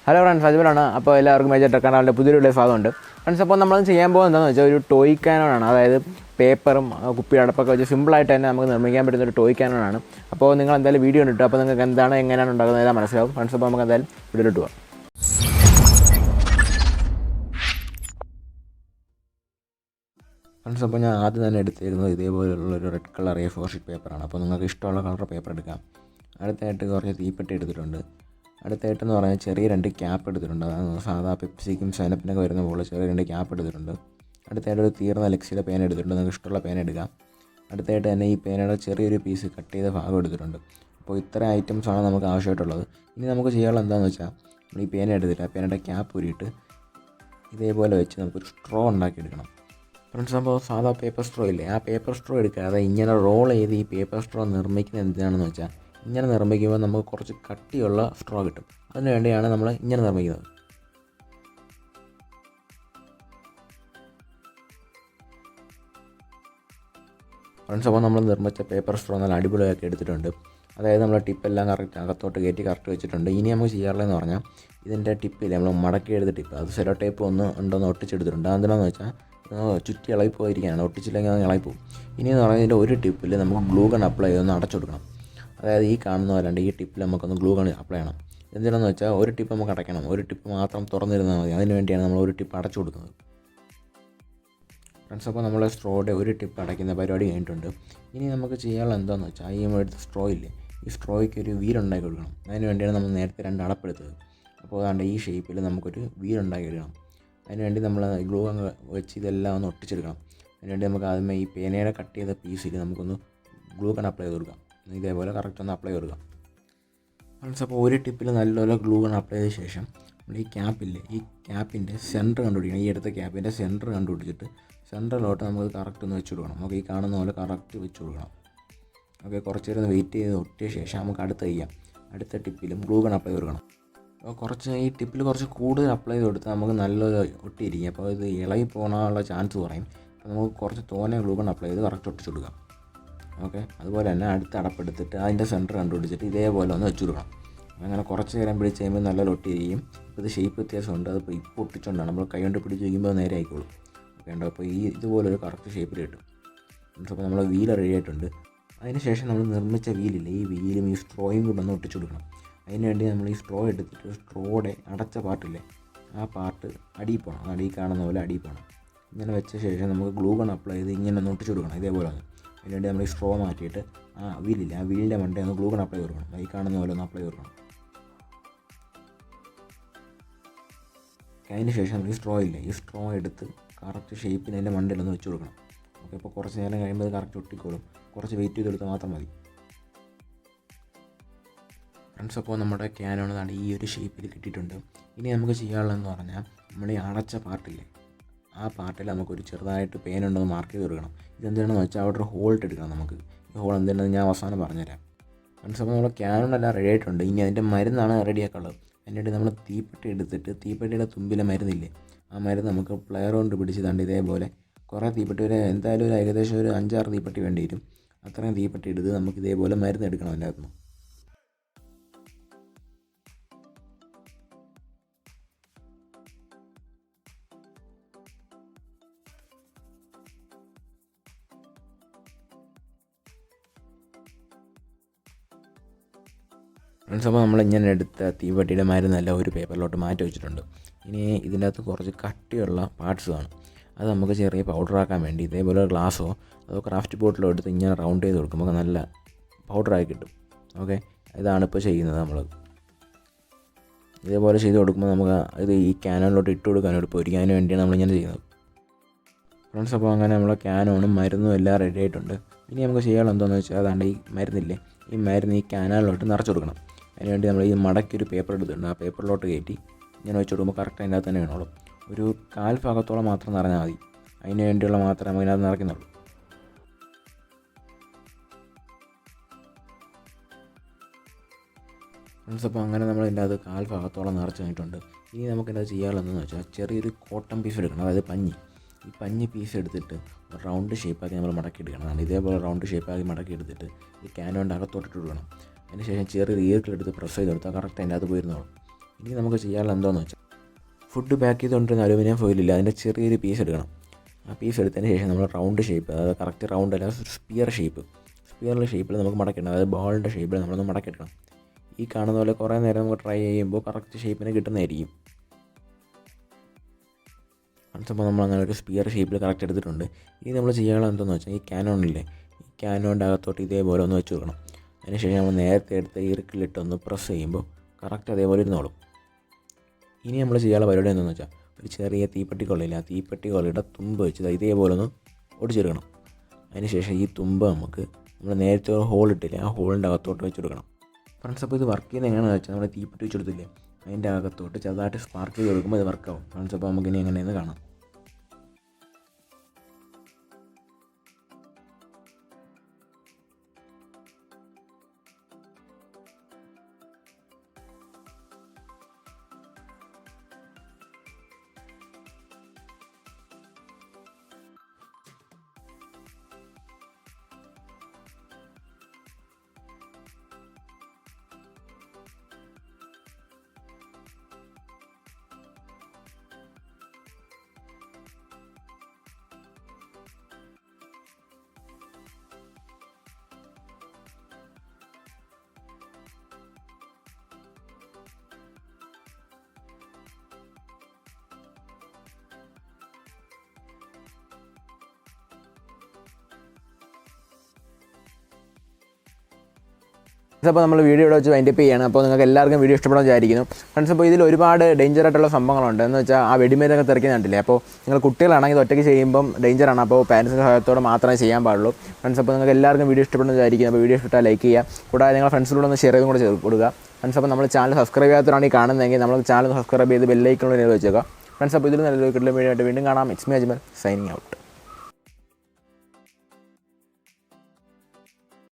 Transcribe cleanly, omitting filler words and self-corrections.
Hello friends, അജ്മലാണ്. അപ്പോൾ എല്ലാവർക്കും major ടെക്കാനാളിൻ്റെ പുതിയൊരു ഭാഗമുണ്ട്. ഫ്രണ്ട്സ്, അപ്പോൾ നമ്മൾ ചെയ്യാൻ പോകുന്നത് എന്താണെന്ന് വെച്ചാൽ ഒരു ടോയ് ക്യാനോണാണ്. അതായത് പേപ്പറും കുപ്പി അടപ്പൊക്കെ വെച്ച് സിമ്പിളായിട്ട് തന്നെ നമുക്ക് നിർമ്മിക്കാൻ പറ്റുന്ന ഒരു ടോയ് ക്യാനോണാണ്. അപ്പോൾ നിങ്ങൾ എന്തായാലും വീഡിയോ ഇട്ടു, അപ്പോൾ നിങ്ങൾക്ക് എങ്ങനെയാണ് ഉണ്ടാക്കുന്നത് എല്ലാം മനസ്സിലാവും. ഫ്രണ്ട്സ്, അപ്പോൾ നമുക്ക് എന്തായാലും വീഡിയോ ഇട്ട് പോകാം. ഫ്രണ്ട്സ്, അപ്പോൾ ഞാൻ ആദ്യം തന്നെ എടുത്തിരുന്നത് ഇതേപോലുള്ളൊരു റെഡ് കളർ A4 ഷീറ്റ് പേപ്പറാണ്. അപ്പോൾ നിങ്ങൾക്ക് ഇഷ്ടമുള്ള കളർ പേപ്പർ എടുക്കാം. അടുത്തായിട്ട് കുറച്ച് തീപ്പെട്ടി എടുത്തിട്ടുണ്ട്. അടുത്തായിട്ടെന്ന് പറഞ്ഞാൽ ചെറിയ 2 ക്യാപ്പ് എടുത്തിട്ടുണ്ട്. അതാണ് സാധാ പെപ്സിക്കും സെവനപ്പിനൊക്കെ വരുന്ന പോലെ ചെറിയ 2 ക്യാപ്പ് എടുത്തിട്ടുണ്ട്. അടുത്തായിട്ട് ഒരു തീർന്ന ലെക്സിയുടെ പേന എടുത്തിട്ടുണ്ട്. നിങ്ങൾക്ക് ഇഷ്ടമുള്ള പേന എടുക്കാം. അടുത്തായിട്ട് തന്നെ ഈ പേനയുടെ ചെറിയൊരു പീസ് കട്ട് ചെയ്ത ഭാഗം എടുത്തിട്ടുണ്ട്. അപ്പോൾ ഇത്ര ഐറ്റംസാണ് നമുക്ക് ആവശ്യമായിട്ടുള്ളത്. ഇനി നമുക്ക് ചെയ്യാനുള്ളത് എന്താണെന്ന് വെച്ചാൽ നമ്മൾ ഈ പേന എടുത്തിട്ട് ആ പേനയുടെ ക്യാപ്പ് ഊരിയിട്ട് ഇതേപോലെ വെച്ച് നമുക്കൊരു സ്ട്രോ ഉണ്ടാക്കിയെടുക്കണം. ഫ്രണ്ട്സ്, അപ്പോൾ സാധാ പേപ്പർ സ്ട്രോ ഇല്ലേ, ആ പേപ്പർ സ്ട്രോ എടുക്കാതെ ഇങ്ങനെ റോൾ ചെയ്ത് ഈ പേപ്പർ സ്ട്രോ നിർമ്മിക്കുന്നത് എന്തിനാണെന്ന് വെച്ചാൽ ഇങ്ങനെ നിർമ്മിക്കുമ്പോൾ നമുക്ക് കുറച്ച് കട്ടിയുള്ള സ്ട്രോ കിട്ടും. അതിന് വേണ്ടിയാണ് നമ്മൾ ഇങ്ങനെ നിർമ്മിക്കുന്നത്. ഫ്രണ്ട്സ്, അപ്പോൾ നമ്മൾ നിർമ്മിച്ച പേപ്പർ സ്ട്രോ നല്ല അടിപൊളിയാക്കി എടുത്തിട്ടുണ്ട്. അതായത് നമ്മൾ ടിപ്പെല്ലാം കറക്റ്റ് അകത്തോട്ട് കയറ്റി കറക്റ്റ് വെച്ചിട്ടുണ്ട്. ഇനി നമുക്ക് ചെയ്യാറുള്ളതെന്ന് പറഞ്ഞാൽ ഇതിൻ്റെ ടിപ്പില്ലേ, നമ്മൾ മടക്കി എടുത്ത ടിപ്പ്, അത് സെലോ ടേപ്പ് ഉണ്ടോന്ന് ഒട്ടിച്ചെടുത്തിട്ടുണ്ട്. അതെന്തിനാണെന്ന് വെച്ചാൽ ചുറ്റി ഇളകിപ്പോയിരിക്കുകയാണ്, ഒട്ടിച്ചില്ലെങ്കിൽ അത് ഇളകിപ്പോവും. ഇനിയെന്ന് പറഞ്ഞാൽ ഇതിൻ്റെ ഒരു ടിപ്പിൽ നമുക്ക് ഗ്ലൂ ഗൺ അപ്ലൈ ചെയ്തൊന്ന് അടച്ചു കൊടുക്കണം. അതായത് ഈ കാണുന്ന പോലാണ്ട് ഈ ടിപ്പിൽ നമുക്കൊന്ന് ഗ്ലൂ ഗൺ അപ്ലൈ ചെയ്യണം. എന്തിനാണെന്ന് വെച്ചാൽ ഒരു ടിപ്പ് നമുക്ക് അടയ്ക്കണം, ഒരു ടിപ്പ് മാത്രം തുറന്നിരുന്നാൽ മതി. അതിന് വേണ്ടിയാണ് നമ്മൾ ഒരു ടിപ്പ് അടച്ചു കൊടുക്കുന്നത്. ഫ്രണ്ട്സ്, അപ്പോൾ നമ്മൾ സ്ട്രോയുടെ ഒരു ടിപ്പ് അടയ്ക്കുന്ന പരിപാടി കഴിഞ്ഞിട്ടുണ്ട്. ഇനി നമുക്ക് ചെയ്യാനുള്ള എന്താണെന്ന് വെച്ചാൽ ഈ എടുത്ത സ്ട്രോ ഇല്ലേ, ഈ സ്ട്രോയ്ക്ക് ഒരു വീലുണ്ടാക്കി കൊടുക്കണം. അതിന് വേണ്ടിയാണ് നമ്മൾ നേരത്തെ 2 അടപ്പെടുത്തത്. അപ്പോൾ അതാണ്ട് ഈ ഷേപ്പിൽ നമുക്കൊരു വീലുണ്ടാക്കി എടുക്കണം. അതിനുവേണ്ടി നമ്മൾ ഗ്ലൂ അങ്ങ് വെച്ച് ഇതെല്ലാം ഒന്ന് ഒട്ടിച്ചെടുക്കണം. അതിനുവേണ്ടി നമുക്ക് ആദ്യമേ ഈ പേനയുടെ കട്ട് ചെയ്ത പീസിൽ നമുക്കൊന്ന് ഗ്ലൂ ഗൺ അപ്ലൈ ചെയ്ത് കൊടുക്കാം. ഇതേപോലെ കറക്റ്റ് ഒന്ന് അപ്ലൈ ചെയ്ത് കൊടുക്കാം. ഫ്രണ്ട്സ്, അപ്പോൾ ഒരു ടിപ്പിൽ നല്ലപോലെ ഗ്ലൂ ഗൺ അപ്ലൈ ചെയ്ത ശേഷം നമ്മൾ ഈ ക്യാപ്പില്ലേ, ഈ ക്യാപ്പിൻ്റെ സെൻറ്റർ കണ്ടുപിടിക്കണം. ഈ എടുത്ത ക്യാപ്പിൻ്റെ സെൻറ്റർ കണ്ടുപിടിച്ചിട്ട് സെൻറ്ററിലോട്ട് നമുക്ക് കറക്റ്റ് ഒന്ന് വെച്ച് കൊടുക്കണം. നമുക്ക് ഈ കാണുന്ന പോലെ കറക്റ്റ് വെച്ച് കൊടുക്കണം. ഓക്കെ, കുറച്ച് നേരം വെയിറ്റ് ചെയ്ത് ഒട്ടിയ ശേഷം നമുക്ക് അടുത്ത ടിപ്പിലും ഗ്ലൂ ഗൺ അപ്ലൈ ചെയ്ത് കൊടുക്കണം. അപ്പോൾ ഈ ടിപ്പിൽ കുറച്ച് കൂടുതൽ അപ്ലൈ ചെയ്ത് കൊടുത്താൽ നമുക്ക് നല്ലൊരു ഒട്ടിയിരിക്കും. അപ്പോൾ ഇത് ഇളകി പോകാനുള്ള ചാൻസ് കുറയും. അപ്പോൾ നമുക്ക് കുറച്ച് തോനെ ഗ്ലൂ ഗൺ അപ്ലൈ ചെയ്ത് കറക്റ്റ് ഒട്ടിച്ച് കൊടുക്കാം. ഓക്കെ, അതുപോലെ തന്നെ അടുത്ത അടപ്പെടുത്തിട്ട് അതിൻ്റെ സെൻറ്റർ കണ്ടുപിടിച്ചിട്ട് ഇതേപോലെ ഒന്ന് വെച്ച് കൊടുക്കണം. അങ്ങനെ കുറച്ച് നേരം പിടിച്ച് കഴിയുമ്പോൾ നല്ല ഒട്ടിയിരിക്കും. ഇപ്പോൾ ഇത് ഷേപ്പ് വ്യത്യാസമുണ്ട്. അതിപ്പോൾ ഒട്ടിച്ചുകൊണ്ടാണ് നമ്മൾ കൈ കൊണ്ട് പിടിച്ച് വയ്ക്കുമ്പോൾ നേരെ ആയിക്കോളും. ഓക്കെ ഉണ്ടോ, അപ്പോൾ ഇതുപോലൊരു കറക്റ്റ് ഷേപ്പിൽ കിട്ടും. അപ്പോൾ നമ്മൾ വീല് റെഡി ആയിട്ടുണ്ട്. അതിനുശേഷം നമ്മൾ നിർമ്മിച്ച വീലില്ലേ, ഈ വീലും ഈ സ്ട്രോയും കൂടെ ഒന്ന് ഒട്ടിച്ചു കൊടുക്കണം. അതിനുവേണ്ടി നമ്മൾ ഈ സ്ട്രോ എടുത്തിട്ട് സ്ട്രോയുടെ അടച്ച പാർട്ടില്ലേ, ആ പാർട്ട് അടിയിൽ പോകണം. അടിയിൽ കാണുന്ന പോലെ അടിയിൽ പോകണം. ഇങ്ങനെ വെച്ച ശേഷം നമുക്ക് ഗ്ലൂ ഗൺ അപ്ലൈ ചെയ്ത് ഇങ്ങനെ ഒന്ന് ഒട്ടിച്ചു കൊടുക്കണം. ഇതേപോലെ ഒന്ന്. അതിനുവേണ്ടി നമ്മൾ ഈ സ്ട്രോ മാറ്റിയിട്ട് ആ വീലില്ല, ആ വീലിൻ്റെ മണ്ടേ ഒന്ന് ഗ്ലൂ ഗൺ അപ്ലൈ കൊടുക്കണം. ഈ കാണുന്ന പോലെ ഒന്ന് അപ്ലൈ കൊടുക്കണം. അതിന് ശേഷം നമ്മൾ ഈ സ്ട്രോ ഇല്ലേ, ഈ സ്ട്രോ എടുത്ത് കറക്റ്റ് ഷേപ്പിന് അതിൻ്റെ മണ്ടയിലൊന്ന് വെച്ച് കൊടുക്കണം. ഓക്കെ, അപ്പോൾ കുറച്ച് നേരം കഴിയുമ്പോൾ അത് കറക്റ്റ് ഒട്ടിക്കോളും. കുറച്ച് വെയിറ്റ് ചെയ്തെടുത്താൽ മാത്രം മതി. ഫ്രണ്ട്സ്, അപ്പോൾ നമ്മുടെ ക്യാനോൺ ഈ ഒരു ഷേപ്പിൽ കിട്ടിയിട്ടുണ്ട്. ഇനി നമുക്ക് ചെയ്യാനുള്ളതെന്ന് പറഞ്ഞാൽ നമ്മൾ ഈ അടച്ച പാർട്ടില്ലേ, ആ പാർട്ടിൽ നമുക്കൊരു ചെറുതായിട്ട് പെയിൻ ഉണ്ടെന്ന് മാർക്ക് ചെയ്ത് കൊടുക്കണം. ഇതെന്താണെന്ന് വെച്ചാൽ അവിടെ ഒരു ഹോൾട്ട് എടുക്കണം. നമുക്ക് ഈ ഹോൾ എന്താണെന്ന് ഞാൻ അവസാനം പറഞ്ഞുതരാം. ഫ്രണ്ട്സ്, അപ്പോൾ നമ്മൾ ക്യാനോൺ എല്ലാം റെഡി ആയിട്ടുണ്ട്. ഇനി അതിൻ്റെ മരുന്നാണ് റെഡിയാക്കാനുള്ളത്. അതിൻ്റെ നമ്മൾ തീപ്പെട്ടി എടുത്തിട്ട് തീപ്പെട്ടിയുടെ തുമ്പിലെ മരുന്നില്ലേ, ആ മരുന്ന് നമുക്ക് പ്ലെയർ കൊണ്ട് പിടിച്ച് തണ്ട് ഇതേപോലെ കുറേ തീപ്പെട്ടി എന്തായാലും ഏകദേശം ഒരു 5-6 തീപ്പെട്ടി വേണ്ടി വരും. അത്രയും തീപ്പെട്ടി എടുത്ത് നമുക്ക് ഇതേപോലെ മരുന്ന് എടുക്കണം അതിൻ്റെ അകത്തുനിന്ന്. ഫ്രണ്ട്സ്, അപ്പോൾ നമ്മളിങ്ങനെ എടുത്ത തീപ്പെട്ടിയുടെ മരുന്നെല്ലാം ഒരു പേപ്പറിലോട്ട് മാറ്റി വെച്ചിട്ടുണ്ട്. ഇനി ഇതിൻ്റെ അകത്ത് കുറച്ച് കട്ടിയുള്ള പാർട്സ് കാണും. അത് നമുക്ക് ചെറിയ പൗഡറാക്കാൻ വേണ്ടി ഇതേപോലെ ഗ്ലാസ്സോ അതോ ക്രാഫ്റ്റ് ബോട്ടിലോ എടുത്ത് ഇങ്ങനെ റൗണ്ട് ചെയ്ത് കൊടുക്കുമ്പോൾ നല്ല പൗഡറായി കിട്ടും. ഓക്കെ, ഇതാണ് ഇപ്പോൾ ചെയ്യുന്നത്. നമ്മൾ ഇതേപോലെ ചെയ്ത് കൊടുക്കുമ്പോൾ നമുക്ക് ഇത് ഈ ക്യാനോണിലോട്ട് ഇട്ട് കൊടുക്കാൻ എളുപ്പമായിരിക്കും. അതിന് വേണ്ടിയാണ് നമ്മളിങ്ങനെ ചെയ്യുന്നത്. ഫ്രണ്ട്സ്, അപ്പോൾ അങ്ങനെ നമ്മൾ ക്യാനോണും മരുന്നും എല്ലാം റെഡി ആയിട്ടുണ്ട്. ഇനി നമുക്ക് ചെയ്യാനുള്ള എന്താണെന്ന് വെച്ചാൽ അതാണ്ട് ഈ മരുന്നില്ലേ, ഈ മരുന്ന് ഈ ക്യാനോണിലോട്ട് നിറച്ച് കൊടുക്കണം. അതിനുവേണ്ടി നമ്മൾ ഈ മടക്കി ഒരു പേപ്പർ എടുത്തിട്ടുണ്ട്. ആ പേപ്പറിലോട്ട് കയറ്റി ഇങ്ങനെ വെച്ച് കൊടുക്കുമ്പോൾ കറക്റ്റ് അതിൻ്റെ അകത്ത് തന്നെ വേണോളും. ഒരു 1/4 ഭാഗത്തോളം മാത്രം നിറഞ്ഞാൽ മതി. അതിന് വേണ്ടിയുള്ള മാത്രമേ നമുക്ക് ഇതിനകത്ത് നിറയ്ക്കുന്നുള്ളൂ. ഫ്രണ്ട്സ്, അപ്പോൾ അങ്ങനെ നമ്മൾ ഇതിൻ്റെ അത് 1/4 ഭാഗത്തോളം നിറച്ച് കഴിഞ്ഞിട്ടുണ്ട്. ഇനി നമുക്കെന്താ ചെയ്യാനുള്ളതെന്ന് വെച്ചാൽ ചെറിയൊരു കോട്ടൺ പീസ് എടുക്കണം. അതായത് പഞ്ഞി. ഈ പഞ്ഞി പീസ് എടുത്തിട്ട് റൗണ്ട് ഷേപ്പാക്കി നമ്മൾ മടക്കി എടുക്കണം. ഇതേപോലെ റൗണ്ട് ഷേപ്പാക്കി മടക്കി എടുത്തിട്ട് ഈ ക്യാനോൻ്റെ അകത്തോട്ടിട്ട് കൊടുക്കണം. അതിന് ശേഷം ചെറിയൊരു ഈർക്കിലെടുത്ത് പ്രസ് ചെയ്ത് കൊടുത്താൽ കറക്റ്റ് അതിൻ്റെ അകത്ത് പോയിരുന്നോളും. ഇനി നമുക്ക് ചെയ്യാനുള്ള എന്താണെന്ന് വെച്ചാൽ ഫുഡ് പാക്ക് ചെയ്തുകൊണ്ടിരുന്ന അലുമിനിയം ഫോയിലില്ല, അതിൻ്റെ ചെറിയൊരു പീസ് എടുക്കണം. ആ പീസ് എടുത്തതിന് ശേഷം നമ്മൾ റൗണ്ട് ഷേപ്പ്, അതായത് കറക്റ്റ് റൗണ്ട് അല്ല, സ്പിയർ സ്പിയറിൻ്റെ ഷേപ്പിൽ നമുക്ക് മടക്കിടണം. അതായത് ബോളിൻ്റെ ഷേപ്പിൽ നമ്മളൊന്ന് മടക്കിടണം. ഈ കാണുന്ന പോലെ കുറേ നേരം നമുക്ക് ട്രൈ ചെയ്യുമ്പോൾ കറക്റ്റ് ഷേപ്പിന് കിട്ടുന്നതായിരിക്കും. അപ്പോൾ നമ്മൾ അങ്ങനെ ഒരു സ്പിയർ ഷേപ്പിൽ കറക്റ്റ് എടുത്തിട്ടുണ്ട്. ഇനി നമ്മൾ ചെയ്യാനുള്ള എന്താണെന്ന് വെച്ചാൽ ഈ ക്യാനോണില്ലേ, ഈ ക്യാനോണിൻ്റെ അകത്തോട്ട് ഇതേപോലെ ഒന്ന് വെച്ച് കൊടുക്കണം. അതിനുശേഷം നമ്മൾ നേരത്തെ എടുത്ത് ഇറുക്കിലിട്ടൊന്ന് പ്രസ് ചെയ്യുമ്പോൾ കറക്റ്റ് അതേപോലെ ഇരുന്നോളും. ഇനി നമ്മൾ ചെയ്യാനുള്ള പരിപാടി എന്താണെന്ന് വെച്ചാൽ ഒരു ചെറിയ തീപ്പെട്ടി കൊള്ളില്ല, ആ തീപ്പെട്ടി കൊള്ളിയുടെ തുമ്പ് വെച്ച് ഇതേപോലെ ഒന്ന് ഒടിച്ചെടുക്കണം. അതിനുശേഷം ഈ തുമ്പ് നമ്മൾ നേരത്തെ ഒരു ഹോൾ ഇട്ടില്ലേ, ആ ഹോളിൻ്റെ അകത്തോട്ട് വെച്ച് കൊടുക്കണം. ഫ്രണ്ട്സ്, അപ്പോൾ ഇത് വർക്ക് ചെയ്യുന്നത് എങ്ങനെയാണെന്ന് വെച്ചാൽ നമ്മൾ തീപ്പെട്ടി വെച്ചെടുത്തില്ലേ, അതിൻ്റെ അകത്തോട്ട് ചെറുതായിട്ട് സ്പാർക്ക് ചെയ്ത് കൊടുക്കുമ്പോൾ ഇത് വർക്കാവും. ഫ്രണ്ട്സ്, അപ്പോൾ നമുക്കിനി എങ്ങനെയെന്ന് കാണാം. അപ്പോൾ നമ്മൾ വീഡിയോ ഇവിടെ വെച്ച് വൈൻഡപ്പ് ചെയ്യുകയാണ്. അപ്പോൾ നിങ്ങൾക്ക് എല്ലാവർക്കും വീഡിയോ ഇഷ്ടപ്പെടാൻ വിചാരിക്കുന്നു. ഫ്രണ്ട്സ്, അപ്പോൾ ഇതിൽ ഒരുപാട് ഡേഞ്ചർ ആയിട്ടുള്ള സംഭവങ്ങളുണ്ട്. എന്ന് വെച്ചാൽ ആ വെടിമരുന്നൊക്കെ തെറിക്കുന്നുണ്ടല്ലേ, അപ്പോൾ നിങ്ങൾ കുട്ടികളാണെങ്കിൽ ഇത് ഒറ്റയ്ക്ക് ചെയ്യുമ്പം ഡേഞ്ചറാണ്. അപ്പോൾ പാരൻസിൻ്റെ സഹായത്തോടെ മാത്രമേ ചെയ്യാൻ പാടുള്ളൂ. ഫ്രണ്ട്സ്, അപ്പോൾ നിങ്ങൾക്ക് എല്ലാവർക്കും വീഡിയോ ഇഷ്ടപ്പെടുന്ന വിചാരിക്കുന്നു. അപ്പോൾ വീഡിയോ ഇഷ്ടപ്പെട്ടാൽ ലൈക്ക് ചെയ്യുക, കൂടാതെ നിങ്ങൾ ഫ്രണ്ട്സിലൂടെ ഒന്ന് ഷെയർ ചെയ്തും കൂടെ ചെയ്ത് കൊടുക്കുക. ഫ്രണ്ട്സ്, അപ്പോൾ നമ്മൾ ചാനൽ സബ്സ്ക്രൈബ് ചെയ്യാത്തവരാണ് ഈ കാണുന്നതെങ്കിൽ നമ്മൾ ചാനൽ സബ്സ്ക്രൈബ് ചെയ്ത് ബെല്ലൈക്കണിൽ വെച്ചേക്കുക. ഫ്രണ്ട്സ്, അപ്പോൾ ഇതിൽ നല്ലൊരു വീഡിയോ ആയിട്ട് വീണ്ടും കാണാം. It's me Ajmal, signing out.